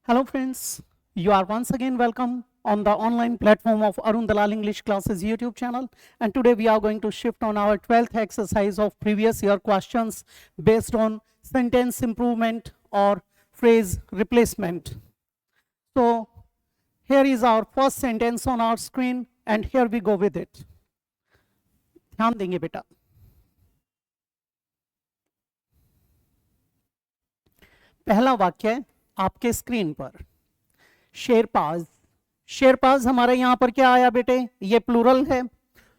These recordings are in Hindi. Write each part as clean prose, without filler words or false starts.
Hello friends, you are once again welcome on the online platform of Arun Dalal English Classes YouTube channel, and today we are going to shift on our 12th exercise of previous year questions based on sentence improvement or phrase replacement. So here is our first sentence on our screen and here we go with it. ध्यान देंगे बेटा. पहला वाक्य आपके स्क्रीन पर, शेरपाज हमारे यहां पर क्या आया बेटे? ये प्लूरल है,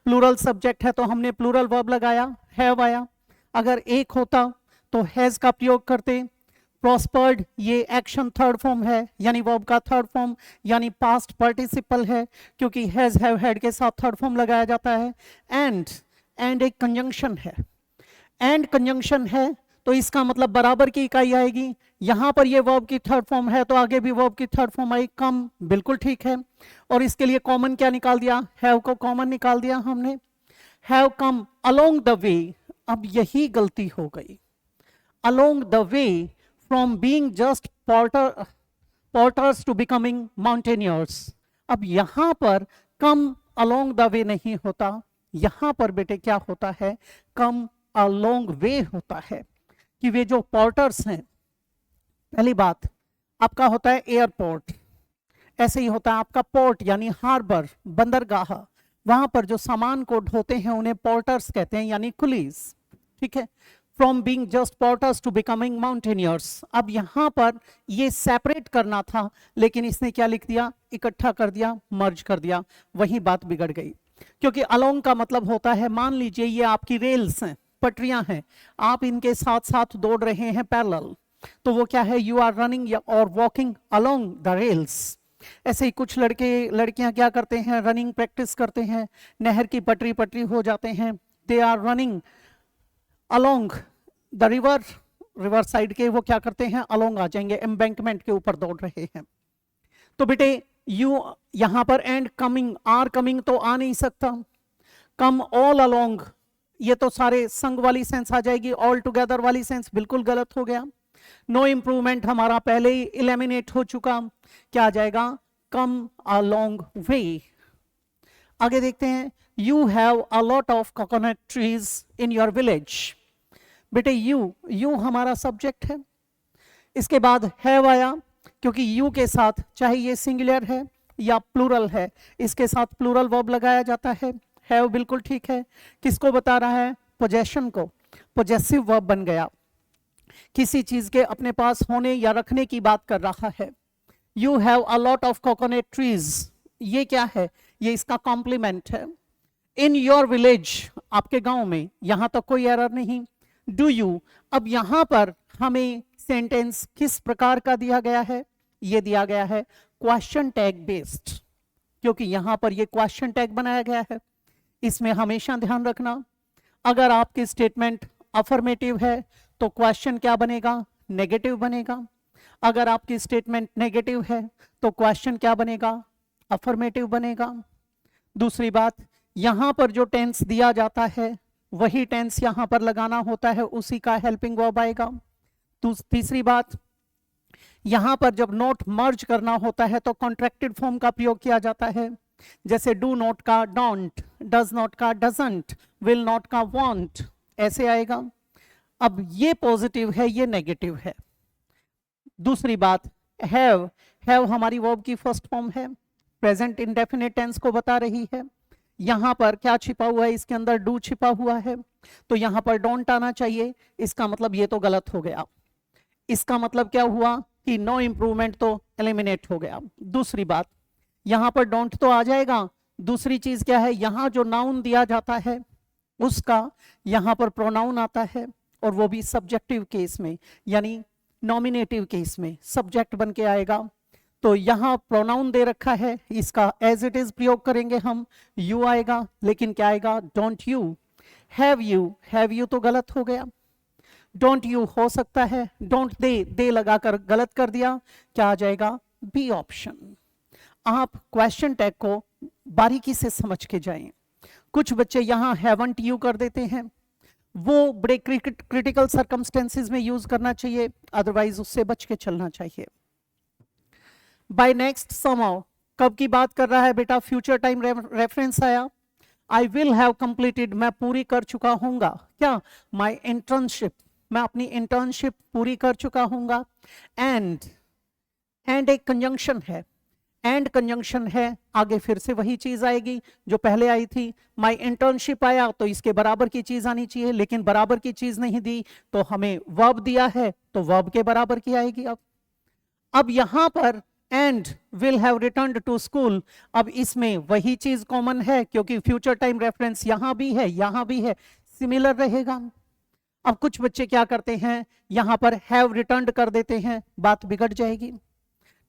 प्लूरल सब्जेक्ट है तो हमने प्लूरल वर्ब लगाया, हैव आया. अगर एक होता तो हैज का प्रयोग करते. प्रॉस्पर्ड ये एक्शन थर्ड फॉर्म है यानी वर्ब का थर्ड फॉर्म यानी पास्ट पार्टिसिपल है क्योंकि हैज हैव हैड के साथ थर्ड फॉर्म लगाया जाता है. एंड एक कंजंक्शन है, एंड कंजंक्शन है तो इसका मतलब बराबर की इकाई आएगी. यहां पर ये वर्ब की थर्ड फॉर्म है तो आगे भी वर्ब की थर्ड फॉर्म आई, कम. बिल्कुल ठीक है. और इसके लिए कॉमन क्या निकाल दिया? हैव को कॉमन निकाल दिया हमने. Have come along the way. अब यही गलती हो गई. Along the way from being just porters to becoming mountaineers. अब यहां पर कम अलोंग द वे नहीं होता, यहां पर बेटे क्या होता है? कम अलोंग वे होता है कि वे जो पोर्टर्स हैं, पहली बात आपका होता है एयरपोर्ट, ऐसे ही होता है आपका पोर्ट यानी हार्बर, बंदरगाह. वहां पर जो सामान को ढोते हैं उन्हें पोर्टर्स कहते हैं यानी कुलीज. ठीक है. From being just porters to becoming mountaineers. अब यहां पर ये सेपरेट करना था लेकिन इसने क्या लिख दिया? इकट्ठा कर दिया, मर्ज कर दिया. वही बात बिगड़ गई क्योंकि अलोंग का मतलब होता है, मान लीजिए ये आपकी रेल्स हैं, पटरियां हैं, आप इनके साथ साथ दौड़ रहे हैं पैरेलल, तो वो क्या है? यू आर रनिंग और वॉकिंग अलोंग द रेल्स. ऐसे ही कुछ लड़कियां क्या करते हैं? रनिंग प्रैक्टिस करते हैं, नहर की पटरी हो जाते हैं, they are running along the river side के वो क्या करते हैं? अलोंग आ जाएंगे, एम्बैंकमेंट के ऊपर दौड़ रहे हैं. तो बेटे यू यहां पर एंड कमिंग, आर कमिंग तो आ नहीं सकता. कम ऑल अलोंग, ये तो सारे संग वाली सेंस आ जाएगी, ऑल टुगेदर वाली सेंस बिल्कुल गलत हो गया. नो इंप्रूवमेंट हमारा पहले ही इलिमिनेट हो चुका. क्या आ जाएगा? कम अ लॉन्ग वे. आगे देखते हैं. You have a lot of coconut trees in your village. बेटे यू हमारा सब्जेक्ट है. इसके बाद हैव आया क्योंकि यू के साथ चाहे ये सिंगुलर है या प्लूरल है, इसके साथ प्लूरल वर्ब लगाया जाता है. हैव बिल्कुल ठीक है. किसको बता रहा है? पोजेशन को. पोजेसिव वर्ब बन गया, किसी चीज के अपने पास होने या रखने की बात कर रहा है. You have a lot of coconut trees, ये क्या है? ये इसका कॉम्प्लीमेंट है. इन योर विलेज, आपके गांव में, यहां तक कोई एरर नहीं. डू यू, अब यहां पर हमें सेंटेंस किस प्रकार का दिया गया है? ये दिया गया है क्वेश्चन टैग बेस्ड, क्योंकि यहां पर ये क्वेश्चन टैग बनाया गया है. इसमें हमेशा ध्यान रखना, अगर आपकी स्टेटमेंट अफर्मेटिव है तो क्वेश्चन क्या बनेगा? नेगेटिव बनेगा. अगर आपकी स्टेटमेंट नेगेटिव है तो क्वेश्चन क्या बनेगा? अफर्मेटिव बनेगा. दूसरी बात, यहां पर जो टेंस दिया जाता है वही टेंस यहां पर लगाना होता है, उसी का हेल्पिंग वर्ब आएगा. तीसरी बात, यहां पर जब नोट मर्ज करना होता है तो कॉन्ट्रैक्टेड फॉर्म का प्रयोग किया जाता है, जैसे डू नॉट का डोंट, डज नॉट का डजंट, विल नॉट का वांट, ऐसे आएगा. अब ये पॉजिटिव है, ये नेगेटिव है. दूसरी बात, हैव हमारी वर्ब की फर्स्ट फॉर्म है, प्रेजेंट इंडेफिनिट टेंस को बता रही है. यहां पर क्या छिपा हुआ है? इसके अंदर डू छिपा हुआ है, तो यहां पर डोंट आना चाहिए. इसका मतलब ये तो गलत हो गया. इसका मतलब क्या हुआ कि नो इंप्रूवमेंट तो एलिमिनेट हो गया. दूसरी बात, यहां पर डोंट तो आ जाएगा. दूसरी चीज क्या है? यहां जो नाउन दिया जाता है उसका यहां पर प्रोनाउन आता है, और वो भी सब्जेक्टिव केस में, यानी नॉमिनेटिव केस में सब्जेक्ट बन के आएगा. तो यहां प्रोनाउन दे रखा है, इसका एज इट इज प्रयोग करेंगे हम, यू आएगा. लेकिन क्या आएगा? Don't you. हैव यू तो गलत हो गया. डोंट यू हो सकता है, डोंट दे लगाकर गलत कर दिया. क्या आ जाएगा? B option. आप क्वेश्चन टैग को बारीकी से समझ के जाएं. कुछ बच्चे यहां हैवंट यू कर देते हैं, वो बड़े क्रिटिकल सर्कमस्टेंसेस में यूज करना चाहिए, अदरवाइज उससे बच के चलना चाहिए. बाय नेक्स्ट समहाउ, कब की बात कर रहा है बेटा, फ्यूचर टाइम रेफरेंस आया। आई विल हैव कंप्लीटेड, मैं पूरी कर चुका हूंगा क्या, माई इंटर्नशिप, मैं अपनी इंटर्नशिप पूरी कर चुका हूंगा। एंड एक कंजंक्शन है, एंड कंजंक्शन है, आगे फिर से वही चीज आएगी जो पहले आई थी। माई इंटर्नशिप आया तो इसके बराबर की चीज आनी चाहिए, लेकिन बराबर की चीज नहीं दी तो हमें वर्ब दिया है तो वर्ब के बराबर की आएगी। अब यहां पर and will have returned to school, अब इसमें वही चीज कॉमन है क्योंकि फ्यूचर टाइम रेफरेंस यहां भी है यहां भी है, सिमिलर रहेगा। अब कुछ बच्चे क्या करते हैं, यहां पर हैव रिटर्न्ड कर देते हैं, बात बिगड़ जाएगी।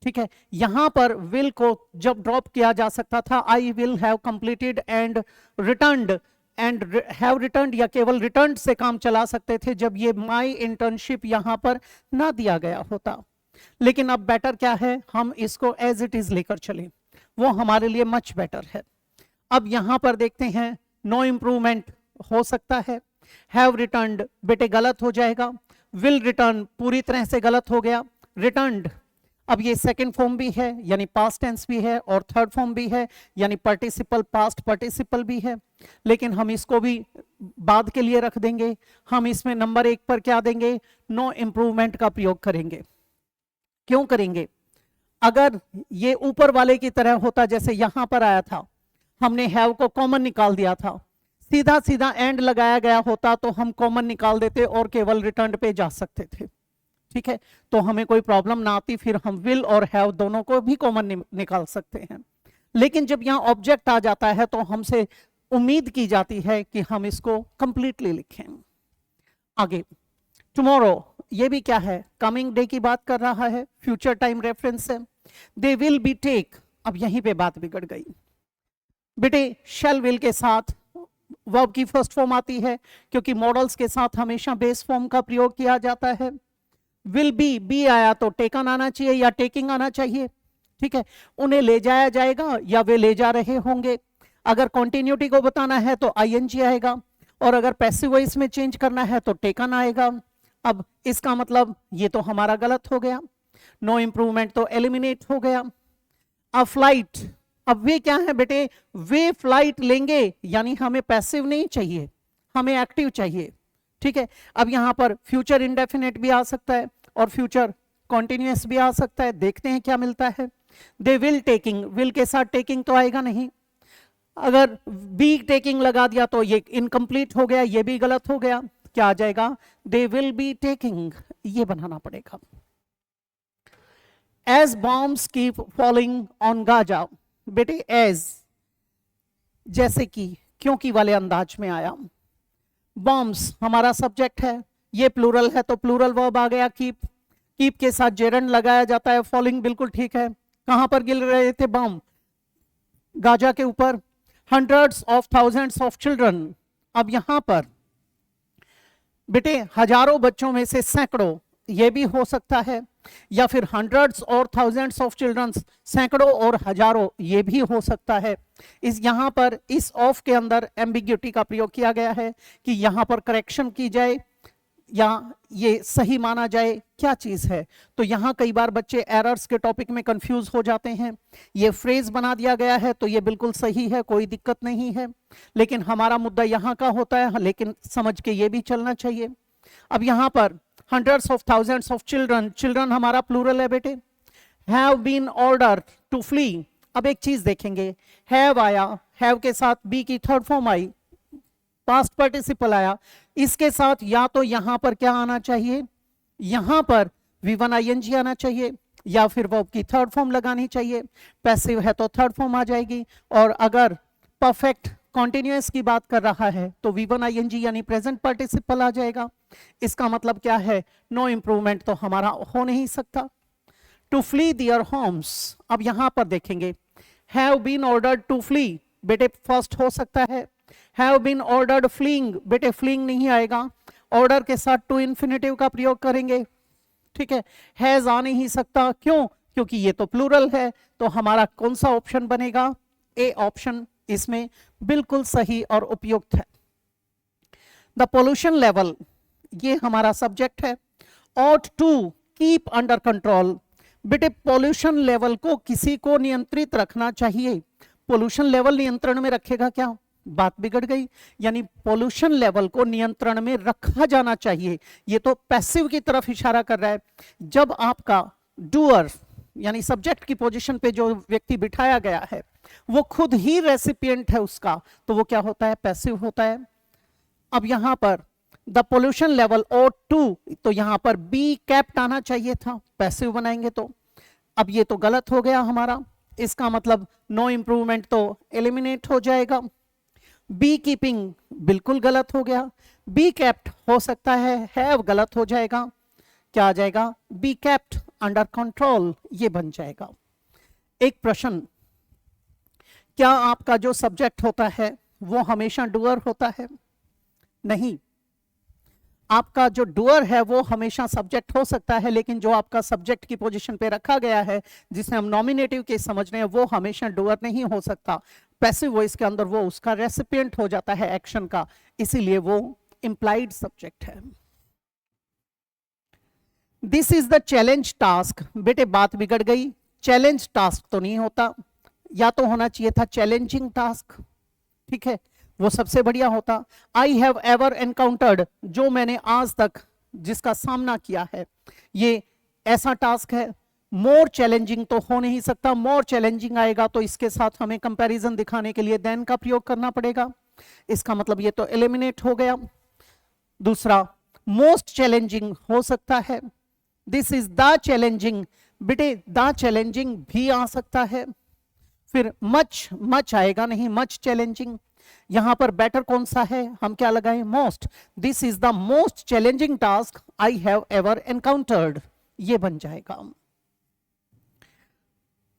ठीक है, यहां पर विल को जब ड्रॉप किया जा सकता था, I will have completed and returned, and have returned या केवल रिटर्न से काम चला सकते थे जब ये माई इंटर्नशिप यहां पर ना दिया गया होता। लेकिन अब बेटर क्या है, हम इसको एज इट इज लेकर चले, वो हमारे लिए मच बेटर है। अब यहां पर देखते हैं, नो इंप्रूवमेंट हो सकता है, हैव रिटर्न्ड बेटे गलत हो जाएगा, विल रिटर्न पूरी तरह से गलत हो गया, रिटर्न्ड अब ये सेकंड फॉर्म भी है यानी पास्ट टेंस भी है और थर्ड फॉर्म भी है यानी पार्टिसिपल पास्ट पार्टिसिपल भी है, लेकिन हम इसको भी बाद के लिए रख देंगे। हम इसमें नंबर 1 पर क्या देंगे, नो इंप्रूवमेंट का प्रयोग करेंगे। क्यों करेंगे, अगर ये ऊपर वाले की तरह होता जैसे यहां पर आया था, हमने हैव को कॉमन निकाल दिया था, सीधा सीधा एंड लगाया गया होता तो हम कॉमन निकाल देते और केवल रिटर्न पे जा सकते थे। ठीक है, तो हमें कोई प्रॉब्लम ना आती, फिर हम विल और हैव दोनों को भी कॉमन निकाल सकते हैं। लेकिन जब यहाँ ऑब्जेक्ट आ जाता है तो हमसे उम्मीद की जाती है कि हम इसको कंप्लीटली लिखें। आगे टुमारो, ये भी क्या है, कमिंग डे की बात कर रहा है, फ्यूचर टाइम रेफरेंस है। दे विल बी टेक, अब यहीं पे बात बिगड़ गई बेटे, शैल विल के साथ वर्ब की फर्स्ट फॉर्म आती है क्योंकि मॉडल्स के साथ हमेशा बेस फॉर्म का प्रयोग किया जाता है। विल बी आया तो टेकन आना चाहिए या टेकिंग आना चाहिए। ठीक है, उन्हें ले जाया जाएगा या वे ले जा रहे होंगे। अगर कॉन्टिन्यूटी को बताना है तो आईएनजी आएगा और अगर पैसिव वॉइस में चेंज करना है तो टेकन आएगा। अब इसका मतलब ये तो हमारा गलत हो गया, नो इंप्रूवमेंट तो एलिमिनेट हो गया। अ फ्लाइट, अब वे क्या है बेटे, वे फ्लाइट लेंगे यानी हमें पैसिव नहीं चाहिए, हमें एक्टिव चाहिए। ठीक है, अब यहां पर फ्यूचर इंडेफिनेट भी आ सकता है और फ्यूचर कॉन्टिन्यूअस भी आ सकता है, देखते हैं क्या मिलता है। दे विल टेकिंग, विल के साथ टेकिंग तो आएगा नहीं, अगर बी टेकिंग लगा दिया तो ये इनकम्प्लीट हो गया, ये भी गलत हो गया। क्या आ जाएगा, दे विल बी टेकिंग, ये बनाना पड़ेगा। As bombs keep falling on Gaza, बेटे एज जैसे कि क्योंकि वाले अंदाज में आया। बॉम्ब्स हमारा सब्जेक्ट है, ये प्लूरल है तो प्लूरल वर्ब आ गया कीप, कीप के साथ जेरंड लगाया जाता है। फॉलिंग बिल्कुल ठीक है, कहां पर गिर रहे थे बॉम्ब, गाजा के ऊपर। Hundreds of thousands of children, अब यहां पर बेटे हजारों बच्चों में से सैकड़ों, ये भी हो सकता है, या फिर हंड्रेड्स और थाउजेंड्स ऑफ चिल्ड्रन, सैकड़ों और हजारों, ये भी हो सकता है। इस यहां पर इस ऑफ के अंदर एम्बिग्यूटी का प्रयोग किया गया है कि यहां पर करेक्शन की जाए या ये सही माना जाए, क्या चीज है। तो यहां कई बार बच्चे एरर्स के टॉपिक में कंफ्यूज हो जाते हैं। ये फ्रेज बना दिया गया है तो ये बिल्कुल सही है, कोई दिक्कत नहीं है, लेकिन हमारा मुद्दा यहां का होता है, लेकिन समझ के ये भी चलना चाहिए। अब यहां पर hundreds of thousands of children, children हमारा प्लूरल है बेटे। Have been order to flee, अब एक चीज देखेंगे, हैव आया, हैव के साथ बी की third form I, past participle आया, इसके साथ या तो यहां पर क्या आना चाहिए, यहां पर V1 ING आना चाहिए या फिर वर्ब की थर्ड फॉर्म लगानी चाहिए। पैसिव है तो थर्ड फॉर्म आ जाएगी, और अगर परफेक्ट कॉन्टिन्यूअस की बात कर रहा है तो V1 ING यानी प्रेजेंट पार्टिसिपल आ जाएगा। इसका मतलब क्या है, नो इंप्रूवमेंट तो हमारा हो नहीं सकता। टू फ्ली दियर होम्स, अब यहां पर देखेंगे, have been ordered to flee, बेटे फर्स्ट हो सकता है। हैव बीन ऑर्डर्ड फ्लीइंग, बेटे फ्लीइंग नहीं आएगा, ऑर्डर के साथ टू इन्फिनेटिव का प्रयोग करेंगे। ठीक है, हैज आ नहीं सकता, क्यों, क्योंकि ये तो प्लूरल है। तो हमारा कौन सा ऑप्शन बनेगा, ए ऑप्शन इसमें बिल्कुल सही और उपयुक्त है। द पोल्यूशन लेवल, ये हमारा सब्जेक्ट है। Ought to keep under control, बेटे पोल्यूशन लेवल को किसी को नियंत्रित रखना चाहिए, पोल्यूशन लेवल नियंत्रण में रखेगा क्या, बात बिगड़ गई। यानी पोल्यूशन लेवल को नियंत्रण में रखा जाना चाहिए, ये तो पैसिव की तरफ इशारा कर रहा है। जब आपका डूअर यानी सब्जेक्ट की पोजीशन पे जो व्यक्ति बिठाया गया है वो खुद ही रेसिपिएंट है उसका, तो वो क्या होता है, पैसिव होता है। अब यहां पर द पोल्यूशन लेवल O2, तो यहां पर बी कैप्ट आना चाहिए था, पैसिव बनाएंगे तो। अब ये तो गलत हो गया हमारा, इसका मतलब नो इंप्रूवमेंट तो एलिमिनेट हो जाएगा। बी कीपिंग बिल्कुल गलत हो गया, बी कैप्ट हो सकता है, हैव गलत हो जाएगा, क्या आ जाएगा, बी कैप्ट अंडर कंट्रोल, ये बन जाएगा। एक प्रश्न, क्या आपका जो सब्जेक्ट होता है वो हमेशा डूअर होता है? नहीं, आपका जो डूअर है वो हमेशा सब्जेक्ट हो सकता है, लेकिन जो आपका सब्जेक्ट की पोजीशन पे रखा गया है जिसे हम नॉमिनेटिव केस समझ रहे हैं वो हमेशा डूअर नहीं हो सकता। पैसिव वॉइस के अंदर वो उसका रेसिपिएंट हो जाता है एक्शन का, इसीलिए वो इंप्लाइड सब्जेक्ट है। This is the challenge task, बेटे बात बिगड़ गई, चैलेंज टास्क तो नहीं होता, या तो होना चाहिए था चैलेंजिंग टास्क, ठीक है, वो सबसे बढ़िया होता। आई हैव एवर एनकाउंटर्ड, जो मैंने आज तक जिसका सामना किया है, ये ऐसा टास्क है। मोर चैलेंजिंग तो हो नहीं सकता, मोर चैलेंजिंग आएगा तो इसके साथ हमें कंपैरिजन दिखाने के लिए देन का प्रयोग करना पड़ेगा, इसका मतलब ये तो एलिमिनेट हो गया। दूसरा मोस्ट चैलेंजिंग हो सकता है, दिस इज द चैलेंजिंग, बेटे द चैलेंजिंग भी आ सकता है। फिर मच, मच आएगा नहीं, मच चैलेंजिंग। यहां पर बेटर कौन सा है, हम क्या लगाएं, most, this is the most challenging task I have ever encountered, ये बन जाएगा।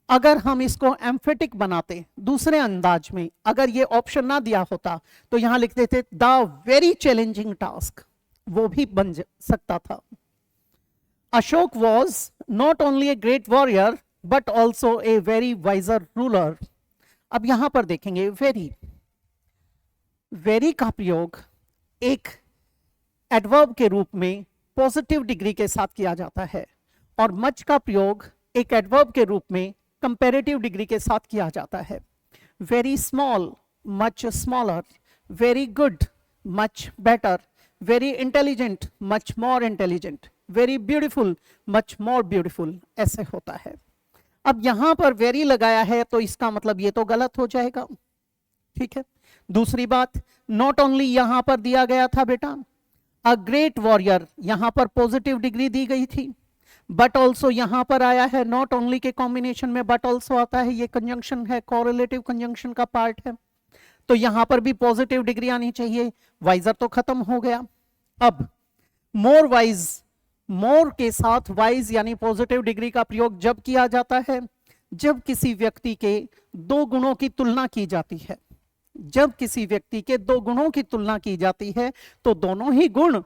अगर हम इसको एम्फेटिक बनाते दूसरे अंदाज में, अगर ये ऑप्शन ना दिया होता तो यहां लिख देते द वेरी चैलेंजिंग टास्क, वो भी बन सकता था। Ashok was not only a great warrior but also a very wiser ruler. अब यहां पर देखेंगे वेरी, वेरी का प्रयोग एक एडवर्ब के रूप में पॉजिटिव डिग्री के साथ किया जाता है, और मच का प्रयोग एक एडवर्ब के रूप में कंपैरेटिव डिग्री के साथ किया जाता है। Very small, much smaller, very good, much better, very intelligent, much more intelligent, very beautiful, much more beautiful, ऐसे होता है। अब यहां पर वेरी लगाया है तो इसका मतलब ये तो गलत हो जाएगा, ठीक है। दूसरी बात, नॉट ओनली यहां पर दिया गया था बेटा, अ ग्रेट वॉरियर, यहां पर पॉजिटिव डिग्री दी गई थी, बट ऑल्सो यहां पर आया है, नॉट ओनली के कॉम्बिनेशन में बट ऑल्सो आता है, ये कंजंक्शन है, कोरिलेटिव कंजंक्शन का पार्ट है, तो यहां पर भी पॉजिटिव डिग्री आनी चाहिए, वाइजर तो खत्म हो गया। अब मोर वाइज, मोर के साथ वाइज यानी पॉजिटिव डिग्री का प्रयोग जब किया जाता है जब किसी व्यक्ति के दो गुणों की तुलना की जाती है, जब किसी व्यक्ति के दो गुणों की तुलना की जाती है तो दोनों ही गुण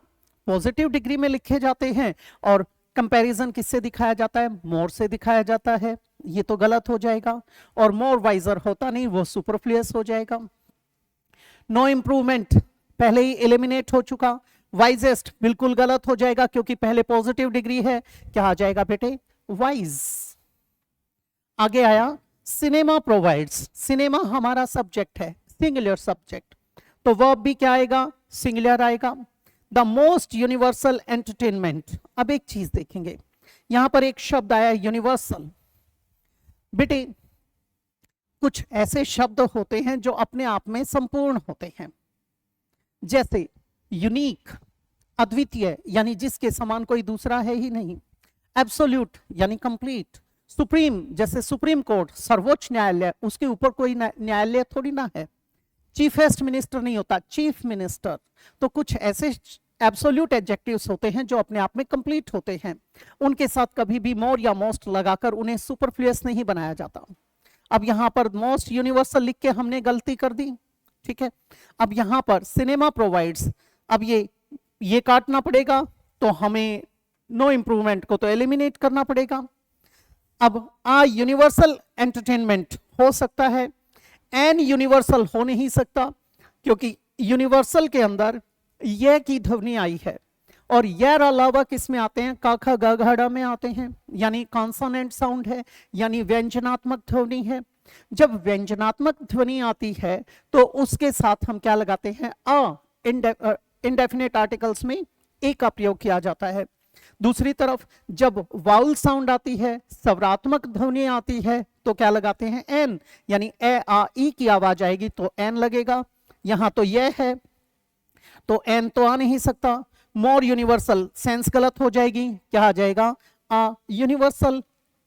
पॉजिटिव डिग्री में लिखे जाते हैं, और कंपैरिजन किससे दिखाया जाता है, मोर से दिखाया जाता है, ये तो गलत हो जाएगा, और मोर वाइजर होता नहीं, वो सुपरफ्लुअस हो जाएगा। नो इंप्रूवमेंट पहले ही एलिमिनेट हो चुका, वाइजेस्ट बिल्कुल गलत हो जाएगा क्योंकि पहले पॉजिटिव डिग्री है, क्या आ जाएगा बेटे, वाइज। आगे आया सिनेमा प्रोवाइड्स, सिनेमा हमारा सब्जेक्ट है, सिंगुलर सब्जेक्ट, तो वर्ब भी क्या आएगा, सिंगुलर आएगा। द मोस्ट यूनिवर्सल एंटरटेनमेंट, अब एक चीज देखेंगे, यहां पर एक शब्द आया यूनिवर्सल। बेटे कुछ ऐसे शब्द होते हैं जो अपने आप में संपूर्ण होते हैं, जैसे यूनिक, अद्वितीय यानी जिसके समान कोई दूसरा है ही नहीं, एब्सोल्यूट यानी कंप्लीट, सुप्रीम जैसे सुप्रीम कोर्ट सर्वोच्च न्यायालय, उसके ऊपर कोई न्यायालय थोड़ी ना है, चीफेस्ट मिनिस्टर नहीं होता, चीफ मिनिस्टर। तो कुछ ऐसे एब्सोल्यूट एडजेक्टिव्स होते हैं जो अपने आप में कंप्लीट होते हैं, उनके साथ कभी भी मोर या मोस्ट लगाकर उन्हें सुपरफ्लुअस नहीं बनाया जाता। अब यहां पर मोस्ट यूनिवर्सल लिख के हमने गलती कर दी, ठीक है। अब यहां पर सिनेमा प्रोवाइड्स, अब ये काटना पड़ेगा तो हमें नो इंप्रूवमेंट को तो एलिमिनेट करना पड़ेगा। अब आ यूनिवर्सल एंटरटेनमेंट हो सकता है, एन यूनिवर्सल हो नहीं सकता क्योंकि यूनिवर्सल के अंदर यह की ध्वनि आई है, और यर अलावा किस में आते हैं, क ख ग घ ड़ में आते हैं, यानी कॉन्सोनेंट साउंड है, यानी व्यंजनात्मक ध्वनि है। जब व्यंजनात्मक ध्वनि आती है तो उसके साथ हम क्या लगाते हैं, इंडेफिनेट आर्टिकल्स में ए का प्रयोग किया जाता है। दूसरी तरफ जब वाउल साउंड आती है, स्वरात्मक ध्वनि आती है, तो क्या लगाते हैं, एन, यानी ए आ ई की आवाज आएगी तो एन लगेगा। यहां तो यह है तो एन तो आ नहीं सकता। मोर यूनिवर्सल, सेंस गलत हो जाएगी, क्या आ जाएगा, आ यूनिवर्सल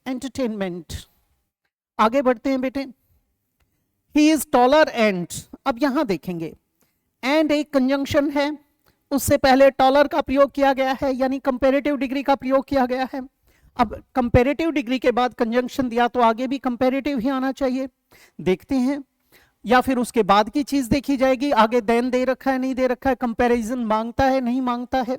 एंटरटेनमेंट। आगे बढ़ते हैं बेटे, ही इज टॉलर एंड। अब यहां देखेंगे एंड एक कंजंक्शन है, उससे पहले टॉलर का प्रयोग किया गया है, यानी कंपैरेटिव डिग्री का प्रयोग किया गया है। अब कंपैरेटिव डिग्री के बाद कंजंक्शन दिया तो आगे भी कंपैरेटिव ही आना चाहिए। देखते हैं, या फिर उसके बाद की चीज देखी जाएगी, आगे देन दे रखा है नहीं दे रखा है, कंपैरिजन मांगता है नहीं मांगता है।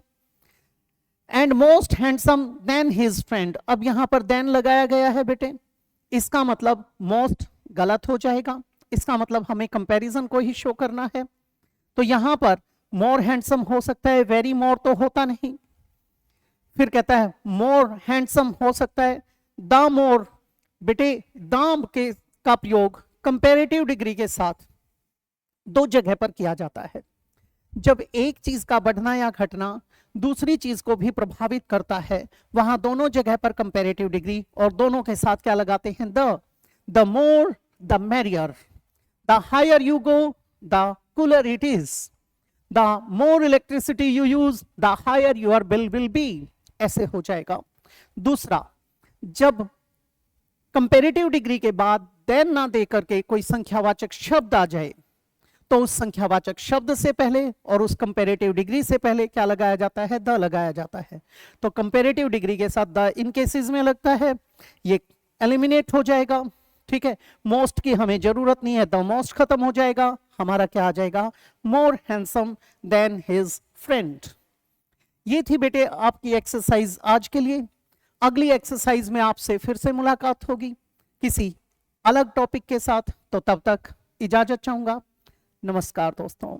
And most handsome than his friend. अब यहां पर देन लगाया गया है बेटे, इसका मतलब मोस्ट गलत हो जाएगा, इसका मतलब हमें कंपैरिजन को ही शो करना है। तो यहां पर मोर हैंडसम हो सकता है, वेरी मोर तो होता नहीं। फिर कहता है मोर हैंडसम हो सकता है, द मोर। बेटे दाम के का प्रयोग कंपैरेटिव डिग्री के साथ दो जगह पर किया जाता है। जब एक चीज का बढ़ना या घटना दूसरी चीज को भी प्रभावित करता है, वहां दोनों जगह पर कंपैरेटिव डिग्री और दोनों के साथ क्या लगाते हैं, the more the merrier, the higher you go the cooler it is, the more electricity you use the higher your bill will be, ऐसे हो जाएगा। दूसरा, जब कंपैरेटिव डिग्री के बाद देन ना दे करके कोई संख्यावाचक शब्द आ जाए तो उस संख्यावाचक शब्द से पहले और उस कंपैरेटिव डिग्री से पहले क्या लगाया जाता है, द लगाया जाता है। तो कंपैरेटिव डिग्री के साथ द इन केसेस में लगता है, ये एलिमिनेट हो जाएगा। ठीक है, मोस्ट की हमें जरूरत नहीं है, द मोस्ट खत्म हो जाएगा, हमारा क्या आ जाएगा, मोर हैंडसम देन हिज फ्रेंड। ये थी बेटे आपकी एक्सरसाइज आज के लिए। अगली एक्सरसाइज में आपसे फिर से मुलाकात होगी किसी अलग टॉपिक के साथ, तो तब तक इजाजत चाहूंगा। नमस्कार दोस्तों।